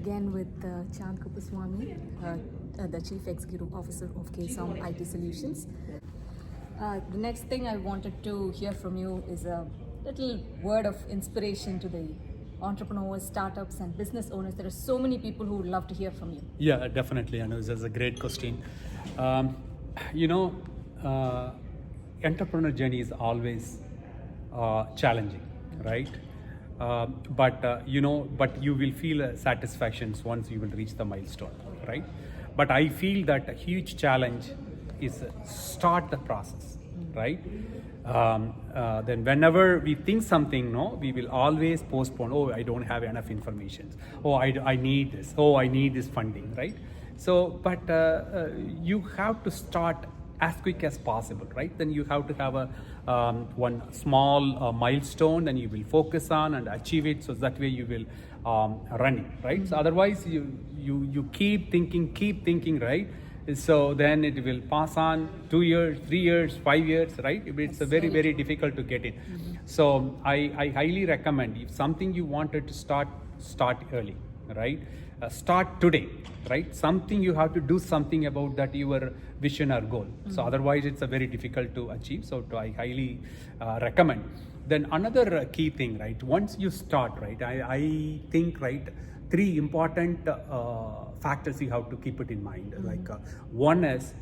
again with Chand Swamy, the Chief Executive Officer of KSOM IT Solutions. The next thing I wanted to hear from you is a little word of inspiration to the entrepreneurs, startups, and business owners. There are so many people who would love to hear from you. Yeah, definitely. I know this is a great question. You know, entrepreneur journey is always challenging, right? But you will feel satisfactions once you will reach the milestone, right? But I feel that a huge challenge is start the process, right? Then whenever we think something, we will always postpone. Oh, I don't have enough information. Oh, I need this. Oh, I need this funding, right? So, but you have to start as quick as possible, right? Then you have to have a one small milestone, and you will focus on and achieve it. So that way you will run it, right? So otherwise you keep thinking, right? So then it will pass on 2 years, 3 years, 5 years, right? It's a very difficult to get it. So I highly recommend, if something you wanted to start early, right? Start today, right? Something you have to do something about that, your vision or goal. So otherwise it's a very difficult to achieve. So I highly recommend. Then another key thing, right? Once you start, right? I think, right, 3 important factors you have to keep it in mind. Like one is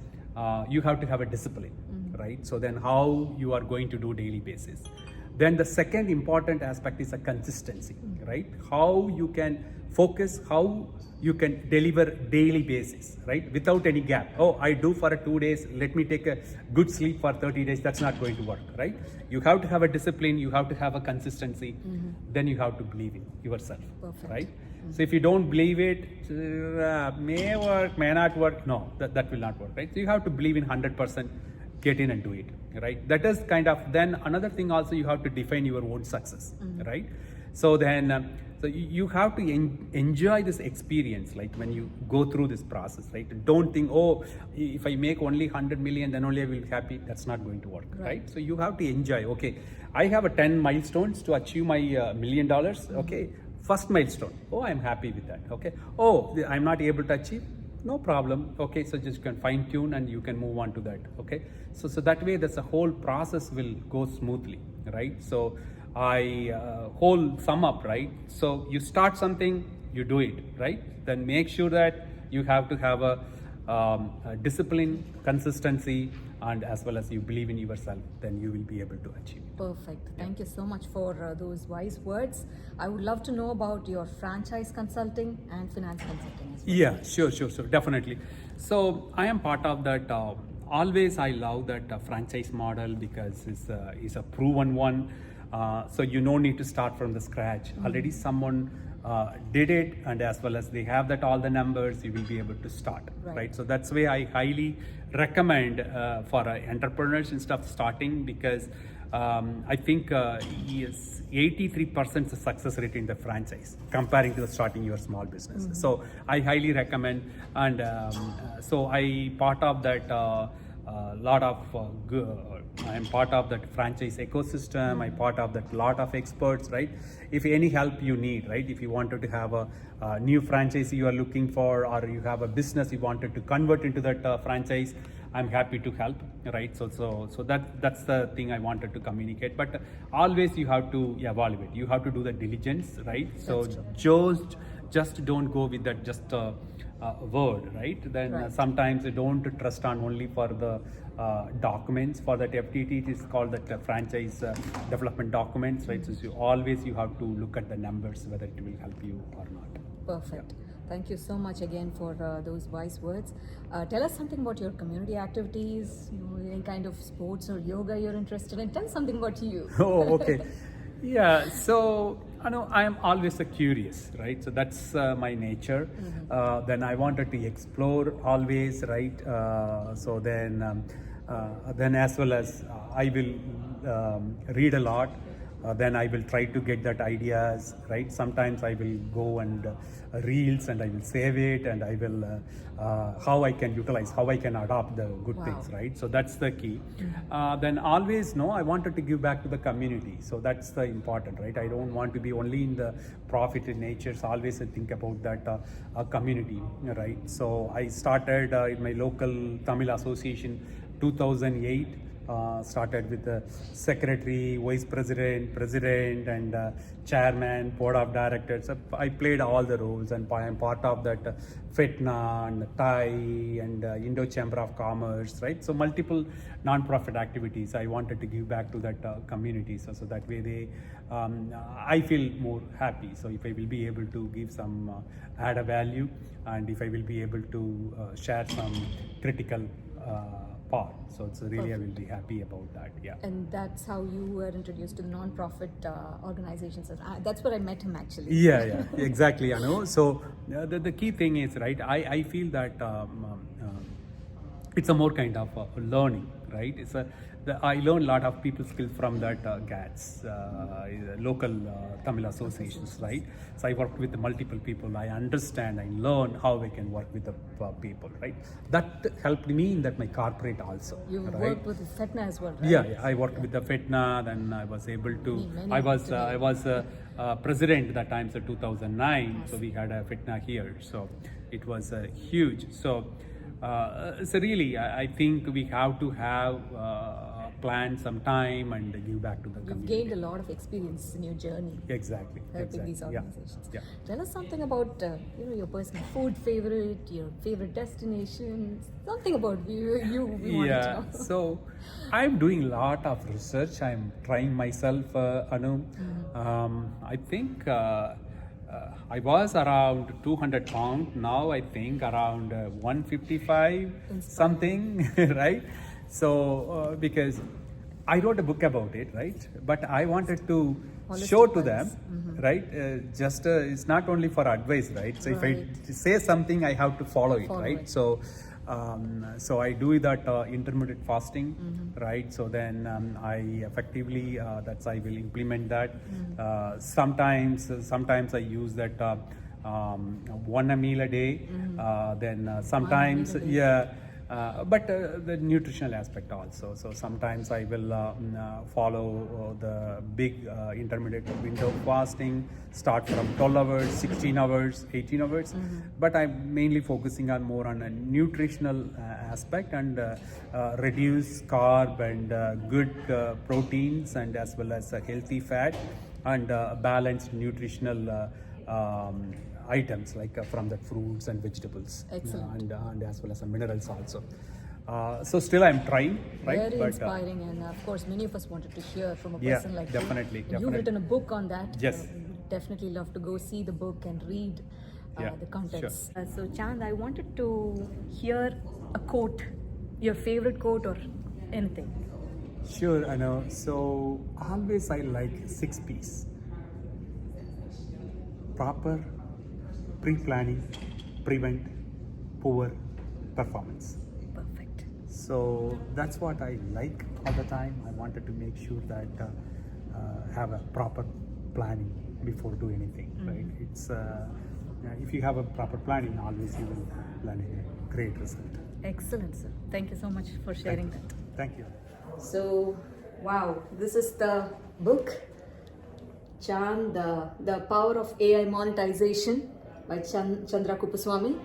you have to have a discipline, right? So then how you are going to do daily basis. Then the second important aspect is a consistency, right? How you can focus, how you can deliver daily basis, right? Without any gap. Oh, I do for 2 days, let me take a good sleep for 30 days. That's not going to work, right? You have to have a discipline, you have to have a consistency, then you have to believe in yourself. Perfect. Right? So if you don't believe it, may work, may not work, no, that will not work, right? So you have to believe in 100%, get in and do it, right? That is kind of, then another thing also, you have to define your own success, right? So then, so you have to enjoy this experience, like when you go through this process, right? Don't think, oh, if I make only 100 million, then only I will be happy. That's not going to work, right? So you have to enjoy, okay, I have a 10 milestones to achieve my $1 million, okay? First milestone, oh, I'm happy with that, okay? Oh, I'm not able to achieve, no problem, okay? So just can fine tune and you can move on to that, okay? So that way, that's the whole process will go smoothly, right? So I whole sum up, right? So you start something, you do it, right? Then make sure that you have to have a discipline, consistency, and as well as you believe in yourself, then you will be able to achieve it. Perfect. Thank you so much for those wise words. I would love to know about your franchise consulting and finance consulting as well. Yeah, sure, definitely. So I am part of that. Always I love that franchise model because it's a proven one. So you no need to start from the scratch. Already someone did it, and as well as they have that all the numbers, you will be able to start, right? So that's why I highly recommend for entrepreneurs instead of starting, because I think 83% success rate in the franchise comparing to the starting your small business. So I highly recommend, and so I part of that lot of I'm part of that franchise ecosystem. I'm part of that lot of experts, right? If any help you need, right? If you wanted to have a new franchise you are looking for, or you have a business you wanted to convert into that franchise, I'm happy to help, right? So that's the thing I wanted to communicate. But always you have to evaluate. You have to do the diligence, right? So just don't go with that word, right? Then sometimes you don't trust on only for the documents. For that FTT, it is called the franchise development documents, right? So you have to look at the numbers, whether it will help you or not. Perfect. Thank you so much again for those wise words. Tell us something about your community activities, any kind of sports or yoga you're interested in. Tell us something about you. Oh, okay. Yeah, so I am always curious, right? So that's my nature. Then I wanted to explore always, right? So then as well as I will read a lot. then I will try to get that ideas, right? Sometimes I will go and reels and I will save it, and I will how I can utilize, how I can adopt the good things, right? So that's the key. Then always, no, I wanted to give back to the community. So that's the important, right? I don't want to be only in the profit in nature. So always I think about that community, right? So I started in my local Tamil association 2008. Started with the secretary, vice president, president, and chairman, board of directors. I played all the roles, and I am part of that FITNA and TAI and Indo Chamber of Commerce, right? So multiple non-profit activities. I wanted to give back to that community, so that way they, I feel more happy. So if I will be able to give some add a value, and if I will be able to share some critical part. So it's really, I will be happy about that. Yeah. And that's how you were introduced to the non-profit organizations. That's where I met him actually. Yeah, exactly. I know. So the key thing is, right, I feel that it's a more kind of learning, right? I learned a lot of people skills from that GATS, local Tamil associations, right? So I worked with multiple people. I understand, I learn how I can work with the people, right? That helped me in that my corporate also. You right? worked with FITNA as well, right? Yeah, I worked with the FITNA. Then I was able to. I was president that time, so 2009. So we had a FITNA here. So it was huge. So really, I think we have to have plan some time and give back to the community. You've gained a lot of experience in your journey. Helping these organizations. Yeah. Tell us something about your personal food favorite, your favorite destination, something about you. We want to know. So I'm doing a lot of research. I'm trying myself, Anu. I think I was around 200 pounds. Now I think around 155 something, right? So because I wrote a book about it, right? But I wanted to show to them, right? It's not only for advice, right? So if I say something, I have to follow it, right? So I do that intermittent fasting, right? So then I effectively I will implement that. Sometimes I use that one meal a day. Then sometimes but the nutritional aspect also. So sometimes I will follow the big intermittent window fasting, start from 12 hours, 16 hours, 18 hours. But I'm mainly focusing on more on a nutritional aspect, and reduce carb and good proteins, and as well as healthy fat, and balanced nutritional items like from the fruits and vegetables, and as well as some minerals also. So still I'm trying, right? Very inspiring, and of course many of us wanted to hear from a person like definitely, you. Definitely. You've written a book on that. Yes. We'd definitely love to go see the book and read the contents. Sure. So Chand, I wanted to hear a quote, your favorite quote or anything. Sure, I know. So always I like 6 P's. Proper, pre-planning, prevent, poor performance. Perfect. So that's what I like all the time. I wanted to make sure that have a proper planning before do anything, right? It's if you have a proper planning, always you will land a great result. Excellent, sir. Thank you so much for sharing that. Thank you. So, wow, this is the book, Chand, the Power of AI Monetization by Chandra Kuppaswamy.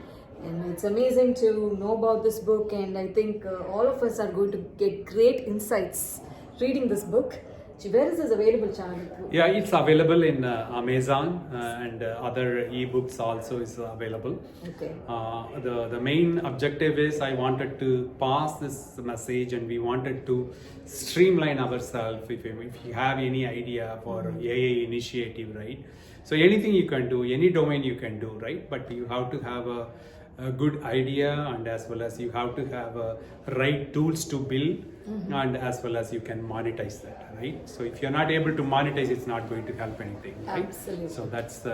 And it's amazing to know about this book, and I think all of us are going to get great insights reading this book. Where is this available, Chand? Yeah, it's available in Amazon and other ebooks also is available. Okay. The main objective is I wanted to pass this message, and we wanted to streamline ourselves. If you have any idea for AI initiative, right? So anything you can do, any domain you can do, right? But you have to have a good idea, and as well as you have to have right tools to build, and as well as you can monetize that, right? So if you're not able to monetize, it's not going to help anything, right? Absolutely. So that's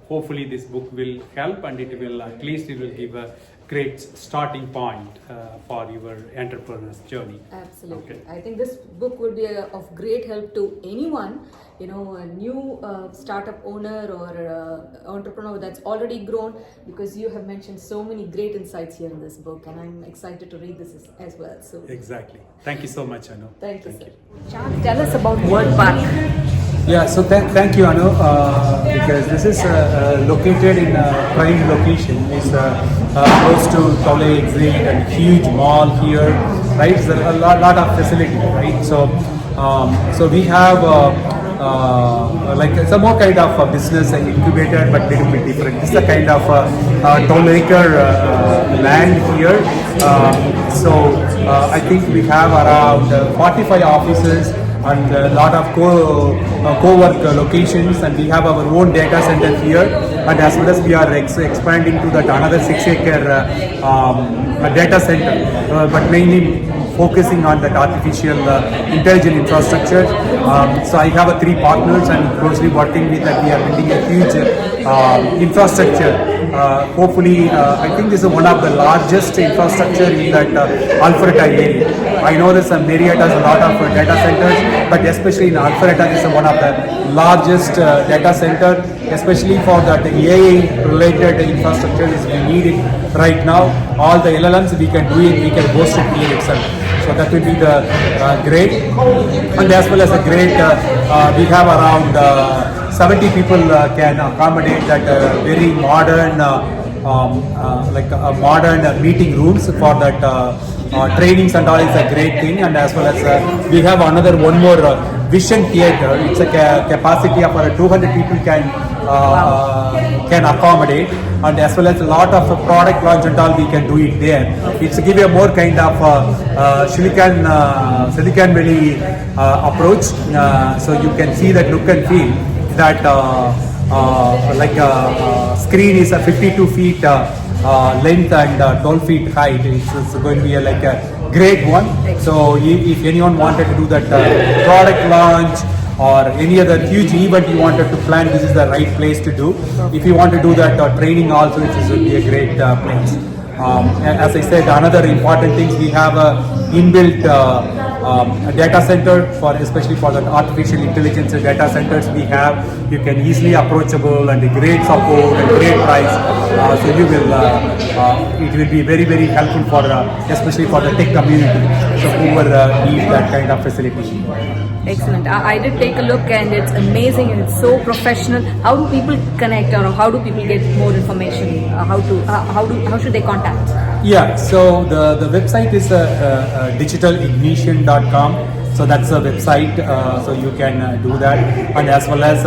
hopefully this book will help, and it will at least it will give a great starting point for your entrepreneur's journey. Absolutely. Okay. I think this book will be of great help to anyone a new startup owner or entrepreneur that's already grown, because you have mentioned so many great insights here in this book, and I'm excited to read this as well. So Exactly. Thank you so much, Anu. thank you, sir. Chand, tell us about World Park. Yeah, so thank you, Anu, because this is located in a prime location. It's close to Tole Exit and huge mall here, right? It's a lot of facility, right? So we have like it's a more kind of a business incubator, but little bit different. It's a kind of 12 acre land here. I think we have around 45 offices and a lot of co-work locations, and we have our own data center here, and as well as we are expanding to that another 6 acre data center, but mainly focusing on that artificial intelligent infrastructure. So I have 3 partners and closely working with, and we are building a huge infrastructure. Hopefully, I think this is one of the largest infrastructure in that Alpharetta area. I know there's some myriad has a lot of data centers, but especially in Alpharetta, this is one of the largest data center, especially for that AI related infrastructure is we need it right now. All the LLMs we can do it, we can host it here itself. So that will be the great, and as well as a great, we have around 70 people can accommodate that very modern, like modern meeting rooms for that trainings and all is a great thing, and as well as we have another one more vision theater. It's a capacity of 200 people can accommodate, and as well as a lot of product launch and all we can do it there. It's give you a more kind of Silicon Valley approach, so you can see that look and feel that like a screen is a 52 feet length and 12 feet height. It's going to be like a great one. So if anyone wanted to do that product launch or any other huge event you wanted to plan, this is the right place to do. If you want to do that training also, it would be a great place. As I said, another important thing, we have a inbuilt data center for, especially for the artificial intelligence data centers we have. You can easily approachable and great support and great price. So you will, it will be very, very helpful for, especially for the tech community. So whoever needs that kind of facility. Excellent. I did take a look, and it's amazing and it's so professional. How do people connect, or how do people get more information? How should they contact? Yeah, so the website is digitalignition.com. So that's a website, so you can do that, and as well as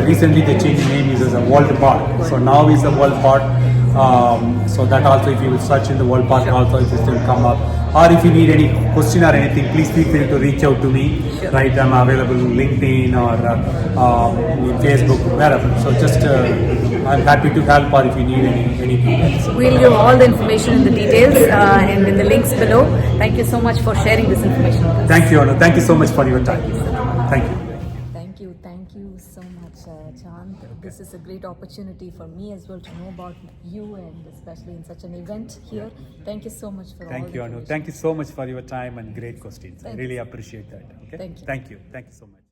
recently the change name is as a World Park. So now is the World Park. So that also, if you will search in the World Park, also it will come up. Or if you need any question or anything, please feel free to reach out to me. Sure. Right, I'm available on LinkedIn or Facebook, wherever. So just I'm happy to help, or if you need any details. We'll give all the information in the details and in the links below. Thank you so much for sharing this information with us. Thank you, Anu. Thank you so much for your time. Thank you. Thank you so much, Chand. This is a great opportunity for me as well to know about you, and especially in such an event here. Thank you so much for all Thank the you, Anu. information. Thank you so much for your time and great questions. I Thank really you. appreciate that. Okay. Thank you. Thank you. Thank you so much.